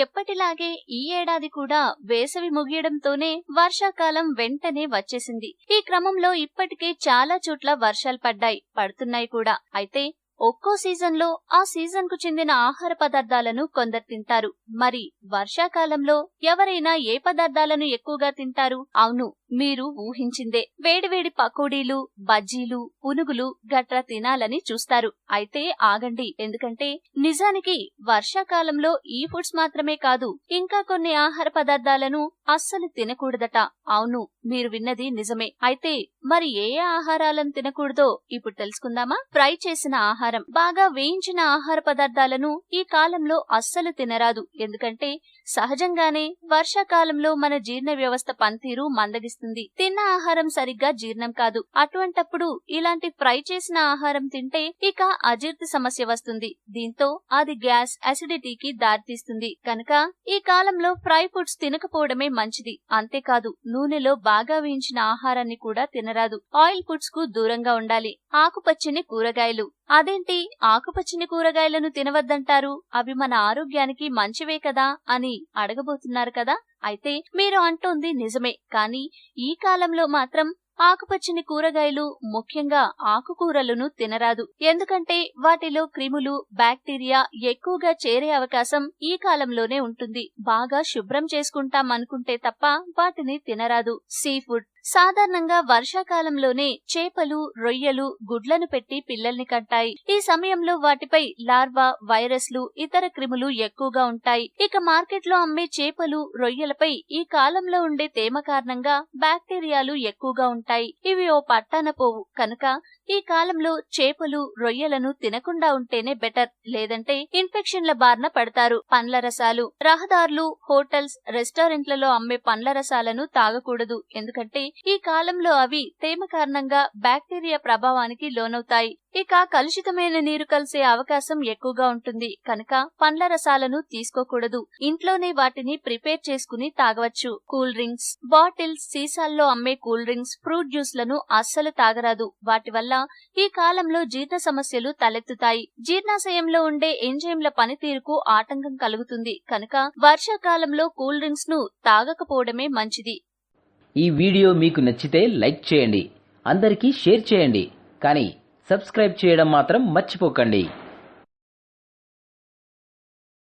ఎప్పటిలాగే ఈ ఏడాది కూడా వేసవి ముగియడంతోనే వర్షాకాలం వెంటనే వచ్చేసింది. ఈ క్రమంలో ఇప్పటికే చాలా చోట్ల వర్షాలు పడుతున్నాయి కూడా. అయితే ఒక్కో సీజన్ లో ఆ సీజన్ కు చెందిన ఆహార పదార్థాలను కొందరు తింటారు. మరి వర్షాకాలంలో ఎవరైనా ఏ పదార్థాలను ఎక్కువగా తింటారు? అవును, మీరు ఊహించిందే, వేడివేడి పకోడీలు, బజ్జీలు, పునుగులు గట్రా తినాలని చూస్తారు. అయితే ఆగండి, ఎందుకంటే నిజానికి వర్షాకాలంలో ఈ ఫుడ్స్ మాత్రమే కాదు, ఇంకా కొన్ని ఆహార పదార్థాలను అస్సలు తినకూడదట. అవును, మీరు విన్నది నిజమే. అయితే మరి ఏ ఆహారాలను తినకూడదో ఇప్పుడు తెలుసుకుందామా? ఫ్రై చేసిన ఆహారం, బాగా వేయించిన ఆహార పదార్థాలను ఈ కాలంలో అస్సలు తినరాదు. ఎందుకంటే సహజంగానే వర్షాకాలంలో మన జీర్ణ వ్యవస్థ పనితీరు మందగిస్తుంది. తిన్న ఆహారం సరిగ్గా జీర్ణం కాదు. అటువంటప్పుడు ఇలాంటి ఫ్రై చేసిన ఆహారం తింటే ఇక అజీర్తి సమస్య వస్తుంది. దీంతో అది గ్యాస్, అసిడిటీకి దారితీస్తుంది. కనుక ఈ కాలంలో ఫ్రై ఫుడ్స్ తినకపోవడమే మంచిది. అంతేకాదు, నూనెలో బాగా వేయించిన ఆహారాన్ని కూడా తినరాదు. ఆయిల్ ఫుడ్స్ కు దూరంగా ఉండాలి. ఆకుపచ్చని కూరగాయలు, అదేంటి ఆకుపచ్చని కూరగాయలను తినవద్దంటారు? అవి మన ఆరోగ్యానికి మంచివే కదా అని అడగబోతున్నారు కదా. అయితే మీరు అంటోంది నిజమే, కానీ ఈ కాలంలో మాత్రం ఆకుపచ్చని కూరగాయలు, ముఖ్యంగా ఆకుకూరలను తినరాదు. ఎందుకంటే వాటిలో క్రిములు, బ్యాక్టీరియా ఎక్కువగా చేరే అవకాశం ఈ కాలంలోనే ఉంటుంది. బాగా శుభ్రం చేసుకుంటాం అనుకుంటే తప్ప వాటిని తినరాదు. సీ ఫుడ్, సాధారణంగా వర్షాకాలంలోనే చేపలు, రొయ్యలు గుడ్లను పెట్టి పిల్లల్ని కంటాయి. ఈ సమయంలో వాటిపై లార్వా, వైరస్లు, ఇతర క్రిములు ఎక్కువగా ఉంటాయి. ఇక మార్కెట్లో అమ్మే చేపలు, రొయ్యలపై ఈ కాలంలో ఉండే తేమ కారణంగా బ్యాక్టీరియాలు ఎక్కువగా ఉంటాయి. ఇవి ఓ పట్టాన పోవు. కనుక ఈ కాలంలో చేపలు, రొయ్యలను తినకుండా ఉంటేనే బెటర్. లేదంటే ఇన్ఫెక్షన్ల బారిన పడతారు. పండ్ల రసాలు, రహదారులు, హోటల్స్, రెస్టారెంట్లలో అమ్మే పండ్ల రసాలను తాగకూడదు. ఎందుకంటే ఈ కాలంలో అవి తేమ కారణంగా బ్యాక్టీరియా ప్రభావానికి లోనవుతాయి. ఇక కలుషితమైన నీరు కలిసే అవకాశం ఎక్కువగా ఉంటుంది. కనుక పండ్ల రసాలను తీసుకోకూడదు. ఇంట్లోనే వాటిని ప్రిపేర్ చేసుకుని తాగవచ్చు. కూల్ డ్రింక్స్, బాటిల్స్, సీసాల్లో అమ్మే కూల్ డ్రింక్స్, ఫ్రూట్ జ్యూస్ లను అస్సలు తాగరాదు. వాటి వల్ల ఈ కాలంలో జీర్ణ సమస్యలు తలెత్తుతాయి. జీర్ణాశయంలో ఉండే ఎంజైమ్ల పనితీరుకు ఆటంకం కలుగుతుంది. కనుక వర్షాకాలంలో కూల్ డ్రింక్స్ ను తాగకపోవడమే మంచిది. ఈ వీడియో మీకు నచ్చితే లైక్ చేయండి, అందరికీ షేర్ చేయండి, కానీ సబ్స్క్రైబ్ చేయడం మాత్రం మర్చిపోకండి.